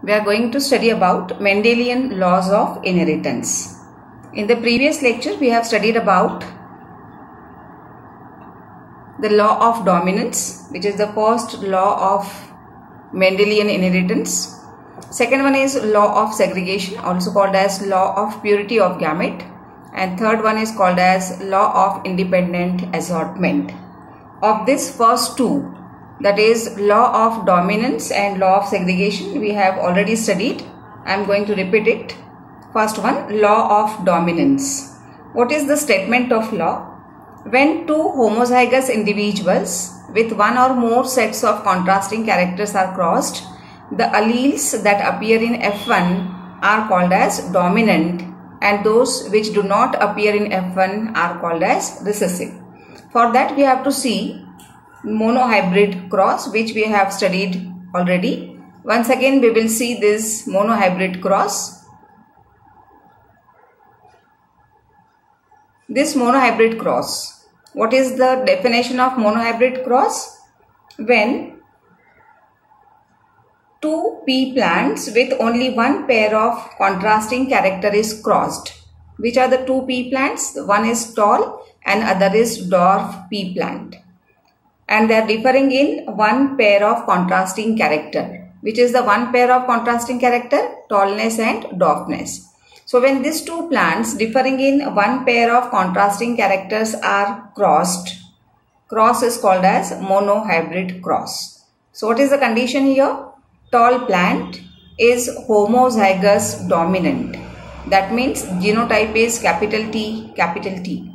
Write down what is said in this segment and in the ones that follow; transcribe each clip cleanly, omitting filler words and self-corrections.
we are going to study about Mendelian laws of inheritance. In the previous lecture, we have studied about the law of dominance, which is the first law of Mendelian inheritance. Second one is law of segregation, also called as law of purity of gamete. And third one is called as law of independent assortment. Of this first two, that is law of dominance and law of segregation, we have already studied. I am going to repeat it. First one, law of dominance. What is the statement of law? When two homozygous individuals with one or more sets of contrasting characters are crossed, the alleles that appear in F1 are called as dominant and those which do not appear in F1 are called as recessive. For that we have to see monohybrid cross, which we have studied already. Once again we will see this monohybrid cross. This monohybrid cross. What is the definition of monohybrid cross? When two pea plants with only one pair of contrasting character is crossed. Which are the two pea plants? One is tall and other is dwarf pea plant. And they are differing in one pair of contrasting character. Which is the one pair of contrasting character? Tallness and dwarfness. So when these two plants differing in one pair of contrasting characters are crossed, cross is called as monohybrid cross. So what is the condition here? Tall plant is homozygous dominant. That means genotype is capital T, capital T.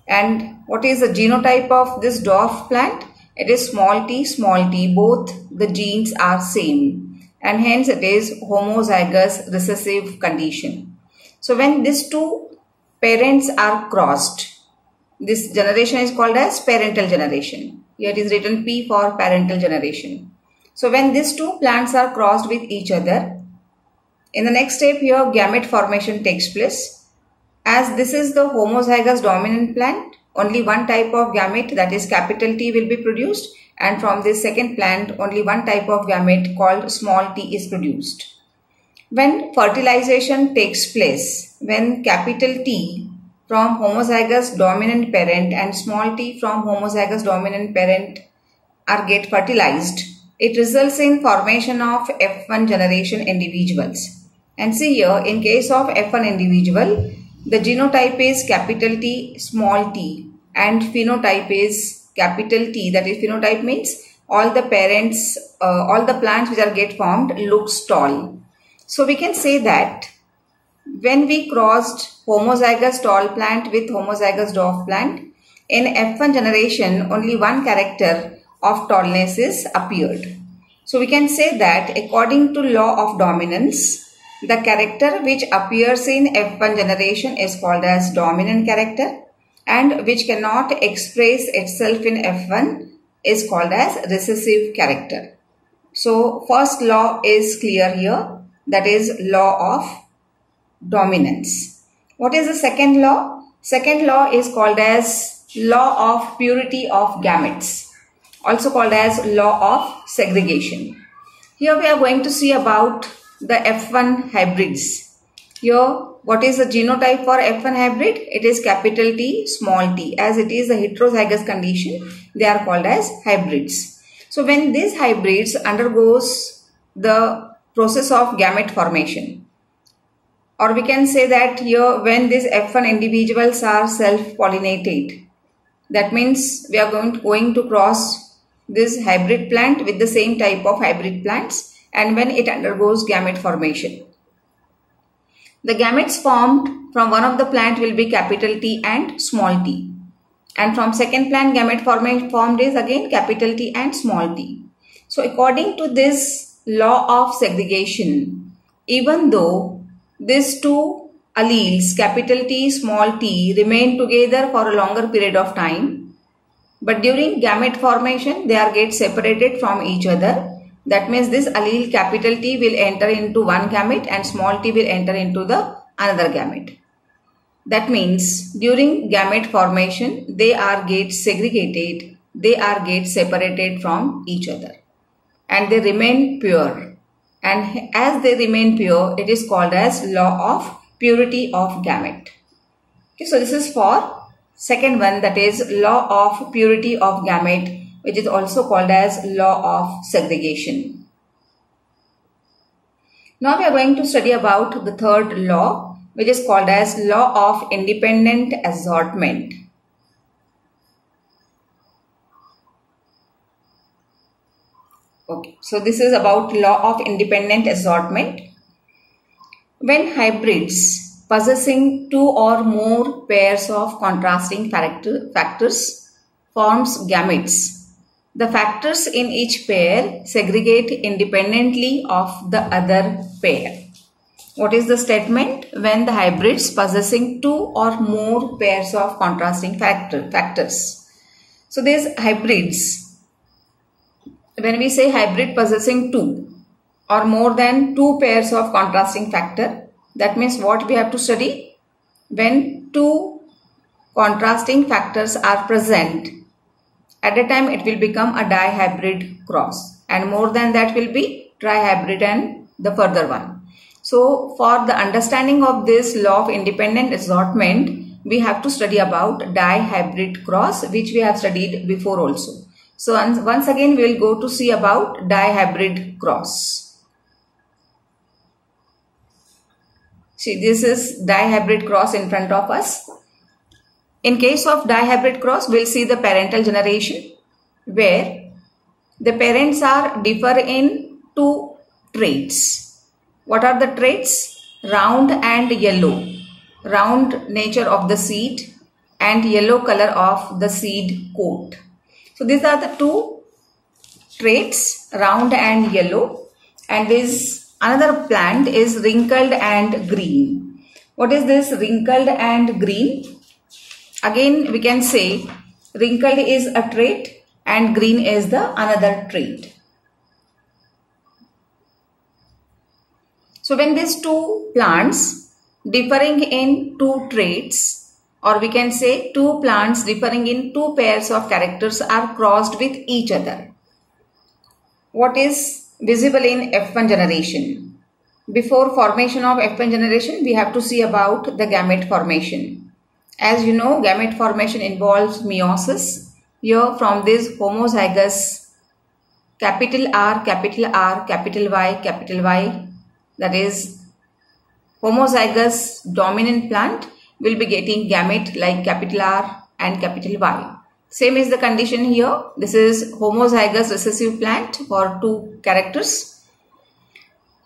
And what is the genotype of this dwarf plant? It is small t, small t. Both the genes are same. And hence it is homozygous recessive condition. So when these two parents are crossed, this generation is called as parental generation. Here it is written P for parental generation. So when these two plants are crossed with each other, in the next step here gamete formation takes place. As this is the homozygous dominant plant, only one type of gamete, that is capital T, will be produced, and from this second plant only one type of gamete called small t is produced. When fertilization takes place, when capital T from homozygous dominant parent and small t from homozygous dominant parent get fertilized, it results in formation of F1 generation individuals. And see here, in case of F1 individual, the genotype is capital T, small t, and phenotype is capital T. That is, phenotype means all the parents, all the plants which are get formed looks tall. So we can say that when we crossed homozygous tall plant with homozygous dwarf plant, in F1 generation only one character of tallness is appeared. So we can say that according to law of dominance, the character which appears in F1 generation is called as dominant character, and which cannot express itself in F1 is called as recessive character. So first law is clear here, that is law of dominance. What is the second law? Second law is called as law of purity of gametes, also called as law of segregation. Here we are going to see about the F1 hybrids. Here, what is the genotype for F1 hybrid? It is capital T, small t. As it is a heterozygous condition, they are called as hybrids. So when these hybrids undergoes the process of gamete formation, or we can say that here when these F1 individuals are self-pollinated, that means we are going to cross this hybrid plant with the same type of hybrid plants, and when it undergoes gamete formation, the gametes formed from one of the plant will be capital T and small t, and from second plant gamete formed is again capital T and small t. So according to this law of segregation, even though these two alleles capital T, small t remain together for a longer period of time, but during gamete formation they are get separated from each other. That means this allele capital T will enter into one gamete and small t will enter into the another gamete. That means during gamete formation they are get segregated, they are get separated from each other, and they remain pure. and as they remain pure, it is called as law of purity of gamete. Okay, so this is for second one, that is law of purity of gamete, which is also called as law of segregation. Now we are going to study about the third law, which is called as law of independent assortment. Okay, so this is about law of independent assortment. When hybrids possessing two or more pairs of contrasting factors forms gametes, the factors in each pair segregate independently of the other pair. What is the statement? When the hybrids possessing two or more pairs of contrasting factors. So these hybrids, when we say hybrid possessing two or more than two pairs of contrasting factor, that means what we have to study? When two contrasting factors are present, at a time it will become a dihybrid cross, and more than that will be trihybrid and the further one. So for the understanding of this law of independent assortment, we have to study about dihybrid cross, which we have studied before also. So once again we will go to see about dihybrid cross. See, this is dihybrid cross in front of us. In case of dihybrid cross, we will see the parental generation, where the parents are differ in two traits. What are the traits? Round and yellow. Round nature of the seed and yellow color of the seed coat. So these are the two traits, round and yellow, and this another plant is wrinkled and green. What is this wrinkled and green? Again we can say wrinkled is a trait and green is the another trait. So when these two plants differing in two traits, or we can say two plants differing in two pairs of characters are crossed with each other, what is visible in F1 generation? Before formation of F1 generation, we have to see about the gamete formation. As you know, gamete formation involves meiosis. Here from this homozygous capital R, capital Y, capital Y, that is homozygous dominant plant will be getting gamete like capital R and capital Y. Same is the condition here. This is homozygous recessive plant for two characters.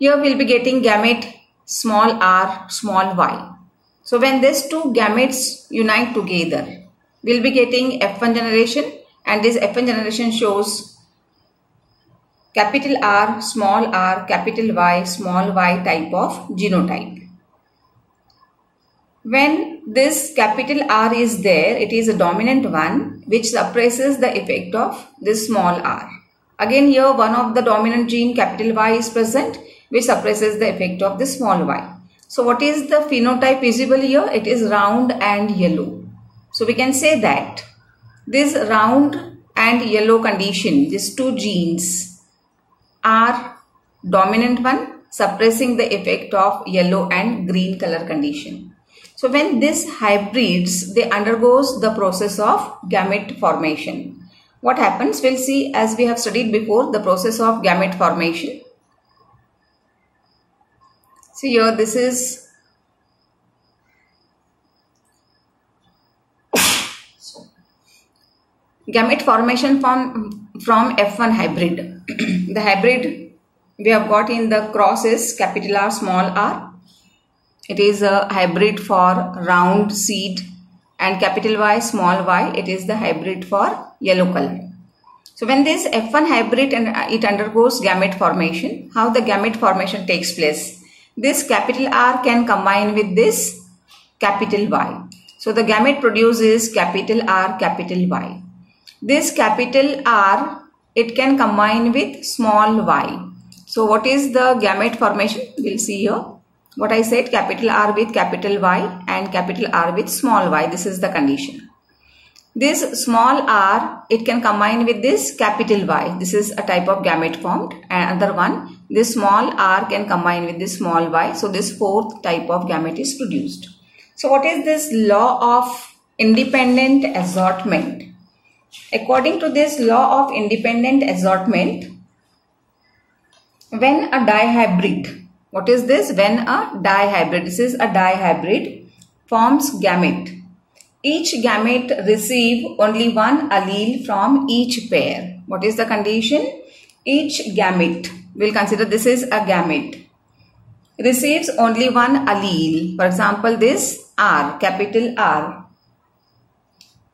Here we will be getting gamete small r, small y. So when these two gametes unite together, we will be getting F1 generation, and this F1 generation shows capital R, capital Y, small y type of genotype. When this capital R is there, it is a dominant one which suppresses the effect of this small r. Again here one of the dominant gene capital Y is present which suppresses the effect of the small y. So what is the phenotype visible here? It is round and yellow. So we can say that this round and yellow condition, these two genes are dominant one suppressing the effect of yellow and green color condition. So when this hybrids, they undergoes the process of gamete formation. What happens? We'll see, as we have studied before, the process of gamete formation. See here, this is gamete formation from F1 hybrid. The hybrid we have got in the cross is capital R, small r. It is a hybrid for round seed, and capital Y, small y, it is the hybrid for yellow color. So when this F1 hybrid and it undergoes gamete formation, how the gamete formation takes place? This capital R can combine with this capital Y. So the gamete produces capital R, capital Y. This capital R, it can combine with small y. So what is the gamete formation? We'll see here. What I said, capital R with capital Y and capital R with small y. This is the condition. This small r, it can combine with this capital Y. This is a type of gamete formed. Another one, this small r can combine with this small y. So this fourth type of gamete is produced. So what is this law of independent assortment? According to this law of independent assortment, when a dihybrid, what is this? When a dihybrid, this is a dihybrid, forms gamete, each gamete receive only one allele from each pair. What is the condition? Each gamete, we'll consider this is a gamete, receives only one allele. For example, this R, capital R,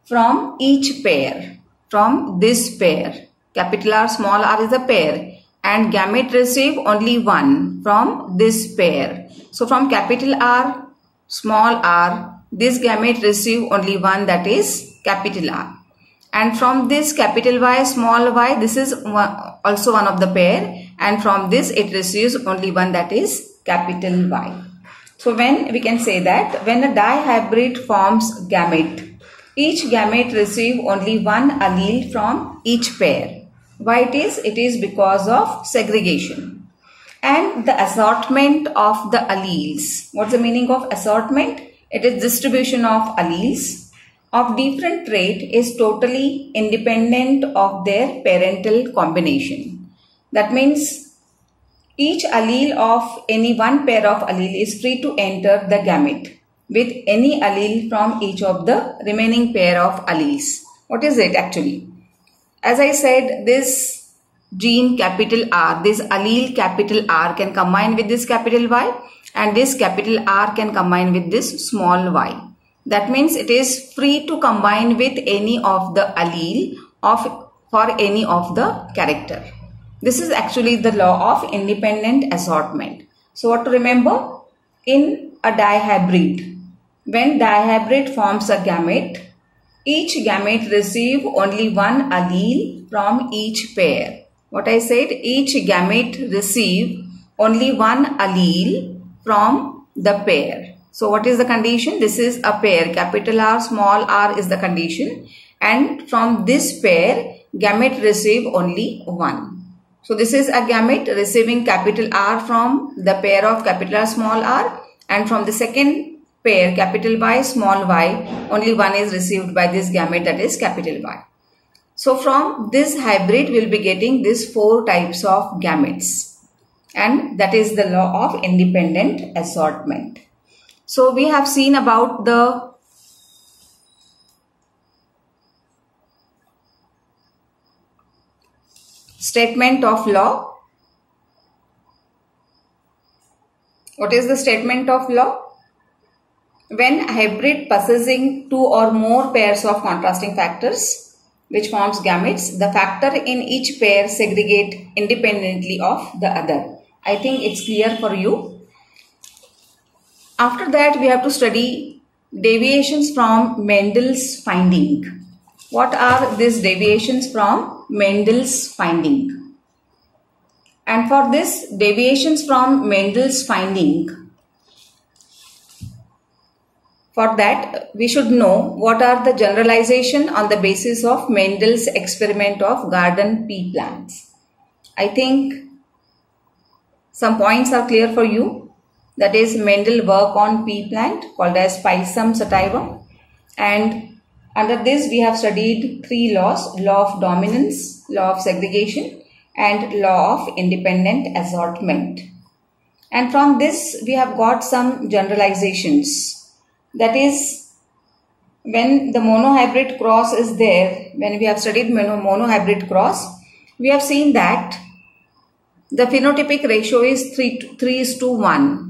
from each pair, from this pair. Capital R, small r is a pair, and gamete receive only one from this pair. So from capital R, small r, this gamete receive only one, that is capital R. And from this capital Y, small y, this is also one of the pair, and from this it receives only one, that is capital Y. So when we can say that when a dihybrid forms gamete, each gamete receive only one allele from each pair. Why it is? It is because of segregation and the assortment of the alleles. What's the meaning of assortment? It is distribution of alleles of different trait is totally independent of their parental combination. That means each allele of any one pair of allele is free to enter the gamete with any allele from each of the remaining pair of alleles. What is it actually? As I said, this gene capital R, this allele capital R can combine with this capital Y, and this capital R can combine with this small y. That means it is free to combine with any of the allele for any of the character. This is actually the law of independent assortment. So what to remember? In a dihybrid, when dihybrid forms a gamete, each gamete receive only one allele from each pair. What I said, each gamete receive only one allele from the pair. So what is the condition? This is a pair, capital R, small r is the condition, and from this pair gamete receive only one. So this is a gamete receiving capital R from the pair of capital R, small r, and from the second pair capital Y, small y, only one is received by this gamete, that is capital Y. So from this hybrid we will be getting these four types of gametes, and that is the law of independent assortment. So we have seen about the statement of law. What is the statement of law? When hybrid possessing two or more pairs of contrasting factors which forms gametes, the factor in each pair segregate independently of the other. I think it's clear for you. After that, we have to study deviations from Mendel's finding. What are these deviations from Mendel's finding? And for this deviations from Mendel's finding, for that we should know what are the generalization on the basis of Mendel's experiment of garden pea plants. I think some points are clear for you. That is, Mendel work on pea plant called as Pisum sativa, and under this we have studied three laws: law of dominance, law of segregation, and law of independent assortment. And from this we have got some generalizations. That is, when the monohybrid cross is there, when we have studied monohybrid cross, we have seen that the phenotypic ratio is 3:1.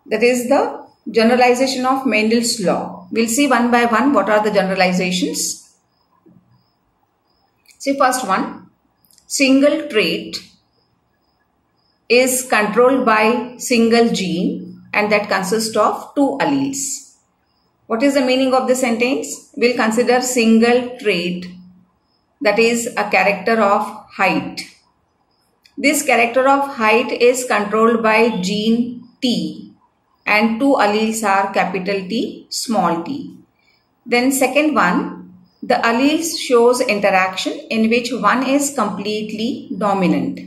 That is the generalization of Mendel's law. We'll see one by one what are the generalizations. See, first one, single trait is controlled by single gene and that consists of two alleles. What is the meaning of the sentence? We'll consider single trait, that is a character of height. This character of height is controlled by gene T, and two alleles are capital T, small t. Then second one, the alleles shows interaction in which one is completely dominant.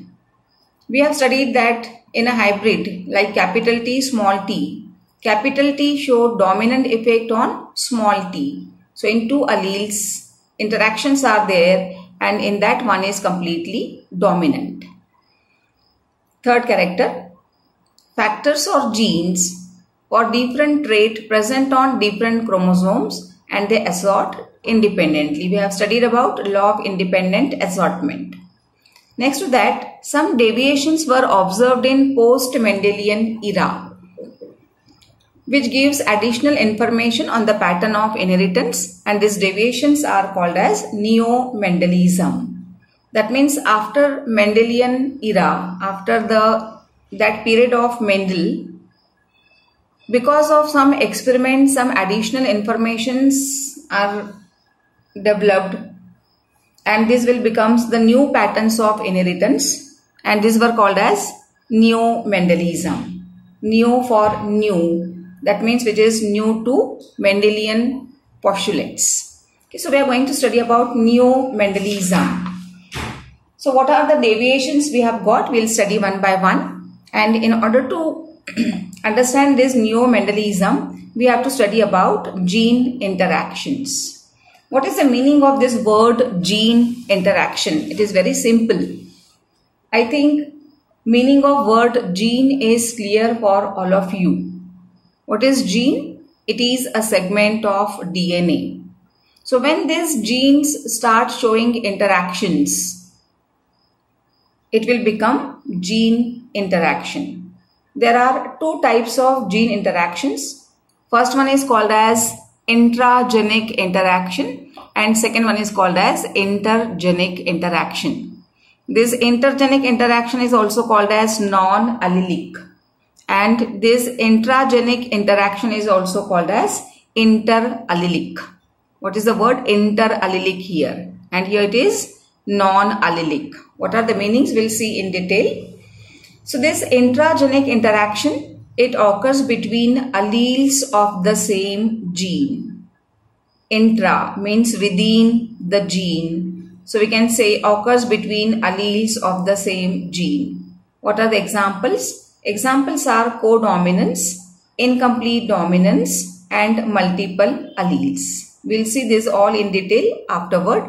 We have studied that in a hybrid like capital T, small t, capital T show dominant effect on small t. So in two alleles, interactions are there and in that one is completely dominant. Third character, factors or genes or different trait present on different chromosomes and they assort independently. We have studied about law of independent assortment. Next to that, some deviations were observed in post-Mendelian era, which gives additional information on the pattern of inheritance, and these deviations are called as neo-Mendelism. That means after Mendelian era, after that period of Mendel, because of some experiments, some additional informations are developed and this will becomes the new patterns of inheritance, and these were called as neo-Mendelism. Neo for new, that means which is new to Mendelian postulates. Okay, so we are going to study about neo-Mendelism. So what are the deviations we have got? We will study one by one, and in order to understand this neo-Mendelism, we have to study about gene interactions. What is the meaning of this word gene interaction? It is very simple. I think meaning of word gene is clear for all of you. What is gene? It is a segment of DNA. So when these genes start showing interactions, it will become gene interaction. There are two types of gene interactions. First one is called as intragenic interaction and second one is called as intergenic interaction. This intergenic interaction is also called as non-allelic, and this intragenic interaction is also called as interallelic. What is the word interallelic here? And here it is non-allelic. What are the meanings? We'll see in detail. So this intragenic interaction, it occurs between alleles of the same gene. Intra means within the gene. So we can say occurs between alleles of the same gene. What are the examples? Examples are codominance, incomplete dominance and multiple alleles. We'll see this all in detail afterward.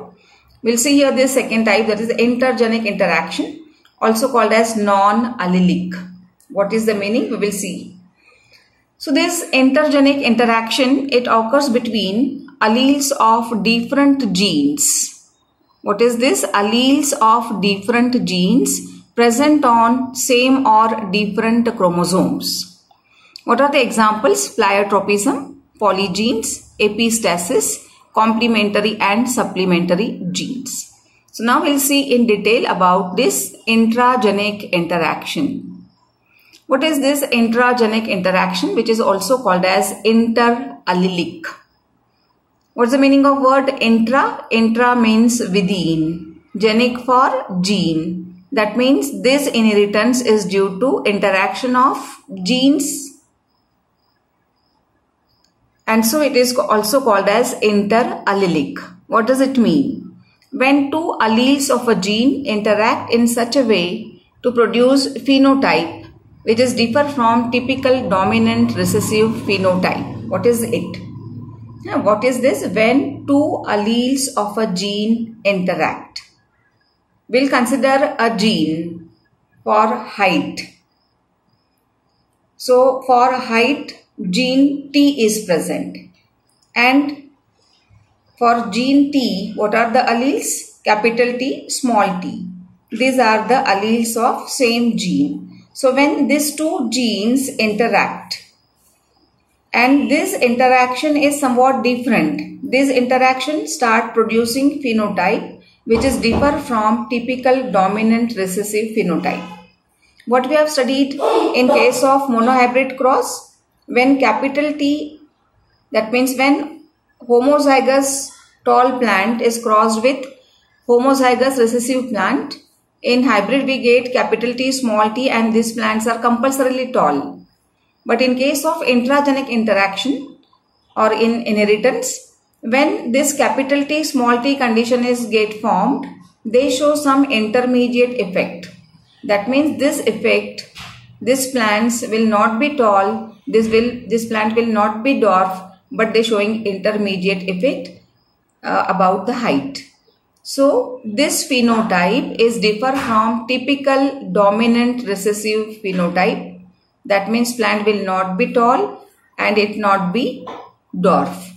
We'll see here this second type, that is intergenic interaction, also called as non-allelic. What is the meaning? We will see. So this intergenic interaction, it occurs between alleles of different genes. What is this? Alleles of different genes present on same or different chromosomes. What are the examples? Pleiotropism, polygenes, epistasis, complementary and supplementary genes. So now we'll see in detail about this intragenic interaction. What is this intragenic interaction, which is also called as interallelic? What's the meaning of word intra? Intra means within. Genic for gene. That means this inheritance is due to interaction of genes. And so it is also called as interallelic. What does it mean? When two alleles of a gene interact in such a way to produce phenotype which is differ from typical dominant recessive phenotype. What is it? What is this? When two alleles of a gene interact. We'll consider a gene for height. So for height, gene T is present, and for gene T, what are the alleles? Capital T, small t. These are the alleles of same gene. So when these two genes interact, and this interaction is somewhat different, this interaction start producing phenotype which is differ from typical dominant recessive phenotype. What we have studied in case of monohybrid cross, when capital T, that means when homozygous tall plant is crossed with homozygous recessive plant, in hybrid we get capital T, small t, and these plants are compulsorily tall. But in case of intragenic interaction or in inheritance, when this capital T, small t condition is get formed, they show some intermediate effect. That means this effect, this plants will not be tall, this plant will not be dwarf, but they showing intermediate effect about the height. So this phenotype is differ from typical dominant recessive phenotype. That means plant will not be tall and it not be dwarf.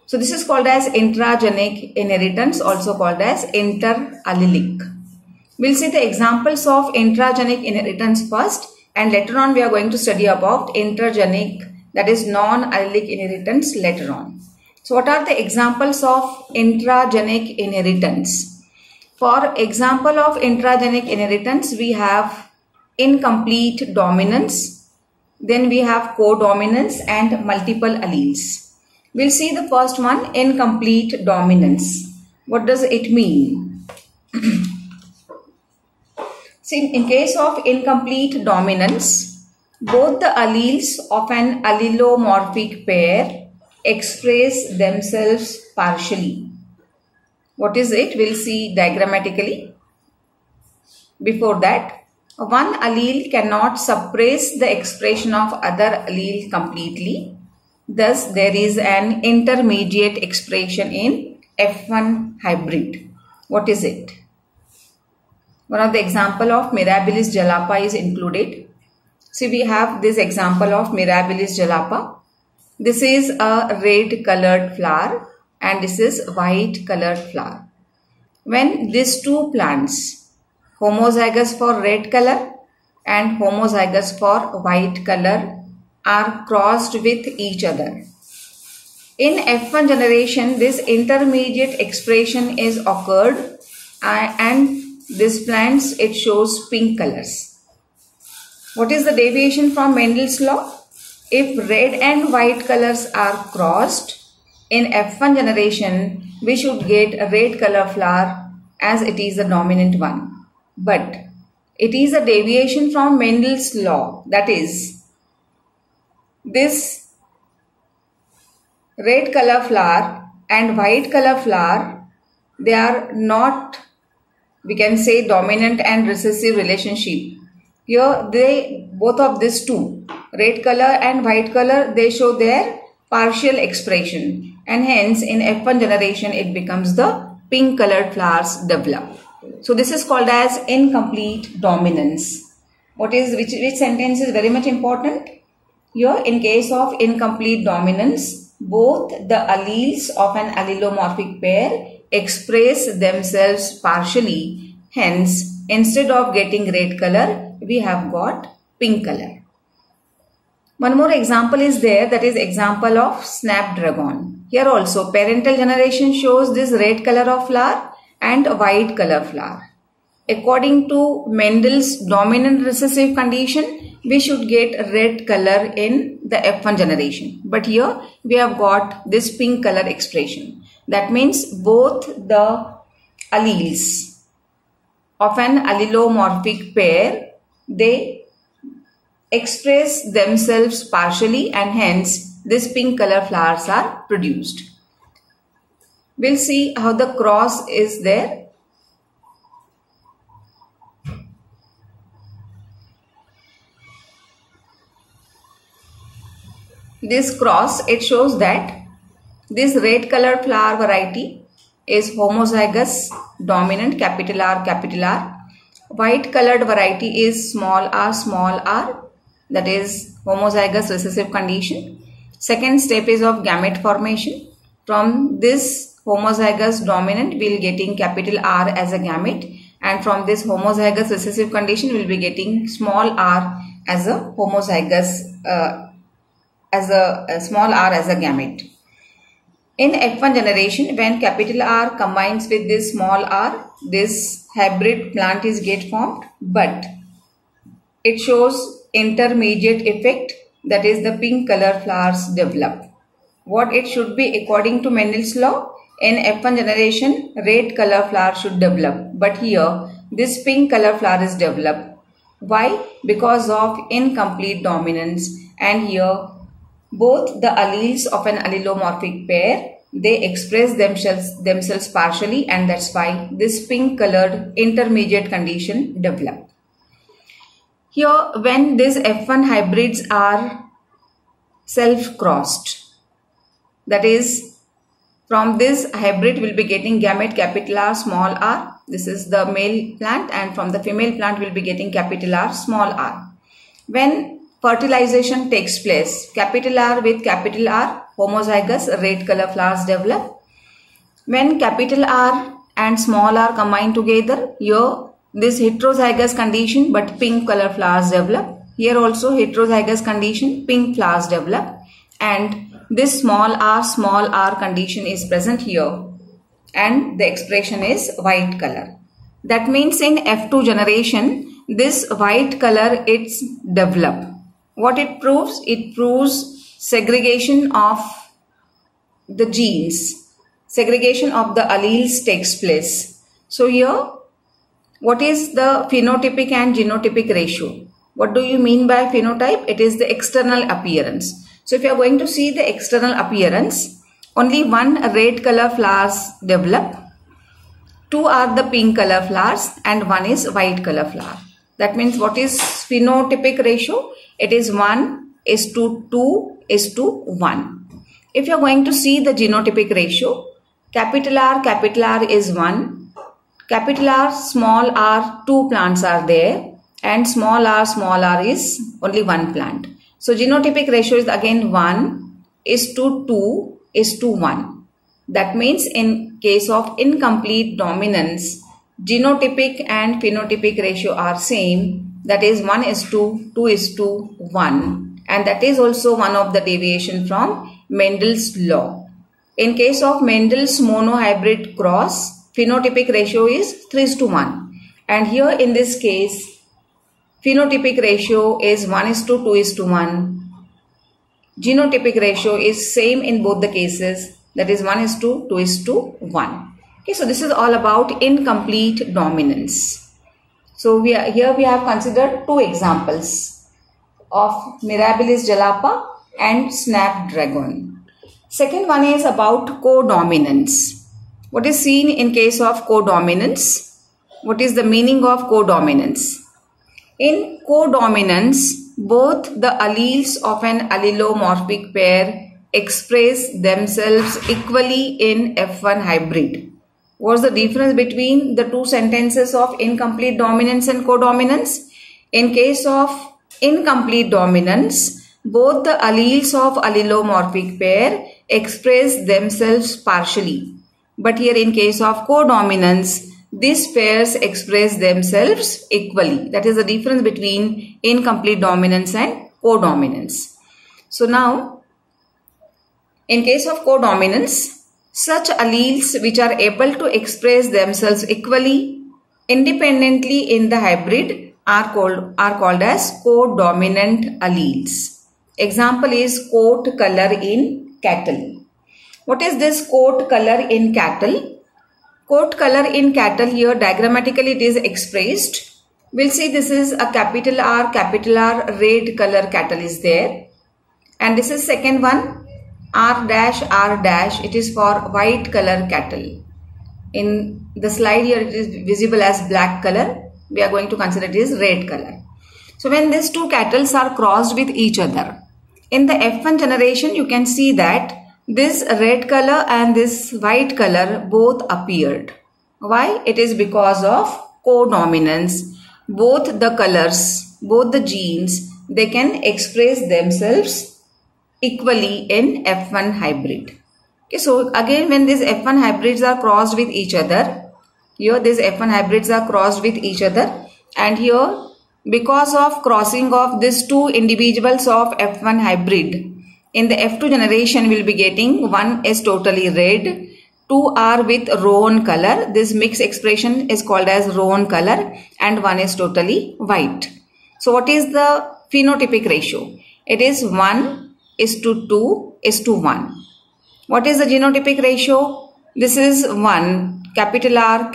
So this is called as intragenic inheritance, also called as interallelic. We'll see the examples of intragenic inheritance first, and later on we are going to study about intergenic, that is non-allelic inheritance later on. So what are the examples of intragenic inheritance? For example of intragenic inheritance, we have incomplete dominance, then we have codominance and multiple alleles. We'll see the first one, incomplete dominance. What does it mean? See, in case of incomplete dominance, both the alleles of an allelomorphic pair express themselves partially. What is it? We'll see diagrammatically. Before that, one allele cannot suppress the expression of other allele completely. Thus, there is an intermediate expression in F1 hybrid. What is it? One of the example of Mirabilis jalapa is included. See, we have this example of Mirabilis jalapa. This is a red colored flower and this is white colored flower. When these two plants, homozygous for red color and homozygous for white color, are crossed with each other, in F1 generation this intermediate expression is occurred and this plants it shows pink colors. What is the deviation from Mendel's law? If red and white colors are crossed in F1 generation, we should get a red color flower as it is the dominant one. But it is a deviation from Mendel's law, that is, this red color flower and white color flower, they are not, we can say, dominant and recessive relationship. Here they, both of these two, red color and white color, they show their partial expression, and hence in F1 generation it becomes the pink colored flowers develop. So this is called as incomplete dominance. What is, which sentence is very much important? Here, in case of incomplete dominance, both the alleles of an allelomorphic pair express themselves partially. Hence, instead of getting red color, we have got pink color. One more example is there, that is example of snapdragon. Here also, parental generation shows this red color of flower and white color flower. According to Mendel's dominant recessive condition, we should get red color in the F1 generation. But here we have got this pink color expression. That means both the alleles of an allelomorphic pair, they express themselves partially and hence this pink color flowers are produced. We'll see how the cross is there. This cross, it shows that this red colored flower variety is homozygous dominant, capital R, capital R. White colored variety is small r, that is homozygous recessive condition. Second step is of gamete formation. From this homozygous dominant, we will getting capital R as a gamete, and from this homozygous recessive condition, we will be getting small r as a homozygous small r as a gamete. In F1 generation, when capital R combines with this small r, this hybrid plant is get formed, but it shows intermediate effect, that is the pink color flowers develop. What it should be according to Mendel's law? In F1 generation, red color flower should develop, but here this pink color flower is developed. Why? Because of incomplete dominance, and here both the alleles of an allelomorphic pair, they express themselves partially, and that's why this pink colored intermediate condition develop. Here, when these F1 hybrids are self-crossed, that is, from this hybrid we'll be getting gamete capital R, small r. This is the male plant, and from the female plant we'll be getting capital R, small r. When fertilization takes place, capital R with capital R, homozygous red color flowers develop. When capital R and small r combine together, here this heterozygous condition but pink color flowers develop. Here also heterozygous condition, pink flowers develop, and this small r condition is present here, and the expression is white color. That means in F2 generation, this white color it's developed. What it proves? It proves segregation of the genes, segregation of the alleles takes place. So here, what is the phenotypic and genotypic ratio? What do you mean by phenotype? It is the external appearance. So if you are going to see the external appearance, only one red color flowers develop, two are the pink color flowers, and one is white color flower. That means what is phenotypic ratio? It is 1:2:1. If you are going to see the genotypic ratio, capital R is 1, capital R, small r, 2 plants are there, and small r is only 1 plant. So genotypic ratio is again 1:2:1. That means in case of incomplete dominance, genotypic and phenotypic ratio are same. That is 1:2:1, and that is also one of the deviation from Mendel's law. In case of Mendel's monohybrid cross, phenotypic ratio is 3:1, and here in this case phenotypic ratio is 1:2:1. Genotypic ratio is same in both the cases, that is 1:2:1. Okay, so this is all about incomplete dominance. So we have considered two examples of Mirabilis jalapa and snapdragon. Second one is about codominance. What is seen in case of codominance? What is the meaning of codominance? In codominance, both the alleles of an allelomorphic pair express themselves equally in F1 hybrid. What's the difference between the two sentences of incomplete dominance and codominance? In case of incomplete dominance, both the alleles of allelomorphic pair express themselves partially. But here in case of codominance, these pairs express themselves equally. That is the difference between incomplete dominance and codominance. So now, in case of codominance, such alleles which are able to express themselves equally independently in the hybrid are called as codominant alleles. Example is coat color in cattle. What is this coat color in cattle? Coat color in cattle, here diagrammatically it is expressed. We'll see this is a capital R, red color cattle is there. And this is second one, R dash, it is for white color cattle. In the slide here it is visible as black color. We are going to consider it is red color. So when these two cattle are crossed with each other, in the F1 generation you can see that this red color and this white color both appeared. Why? It is because of codominance. Both the colors, both the genes, they can express themselves equally in F1 hybrid. Okay, so again when these F1 hybrids are crossed with each other, here these F1 hybrids are crossed with each other, and here because of crossing of these two individuals of F1 hybrid, in the F2 generation we will be getting one is totally red, two are with roan color. This mixed expression is called as roan color, and one is totally white. So what is the phenotypic ratio? It is 1:2:1. What is the genotypic ratio? This is 1, capital R,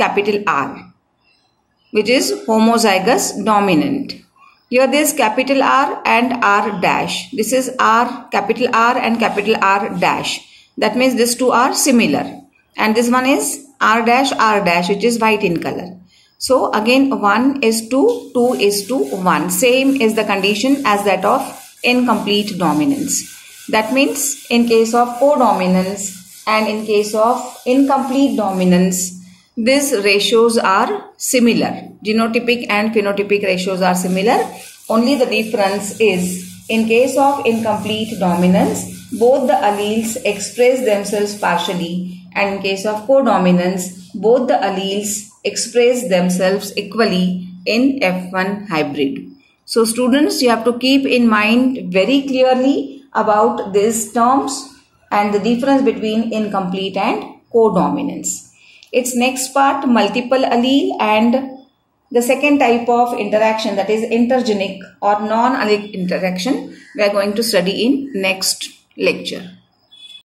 which is homozygous dominant. Here this capital R and R dash. This is R, capital R and capital R dash. That means these two are similar. And this one is R dash, which is white in color. So again 1 is to 2 is to 1. Same is the condition as that of incomplete dominance. That means in case of codominance and in case of incomplete dominance, these ratios are similar. Genotypic and phenotypic ratios are similar. Only the difference is in case of incomplete dominance, both the alleles express themselves partially, and in case of codominance, both the alleles express themselves equally in F1 hybrid. So students, you have to keep in mind very clearly about these terms and the difference between incomplete and codominance. Its next part, multiple allele and the second type of interaction, that is intergenic or non-allelic interaction, we are going to study in next lecture.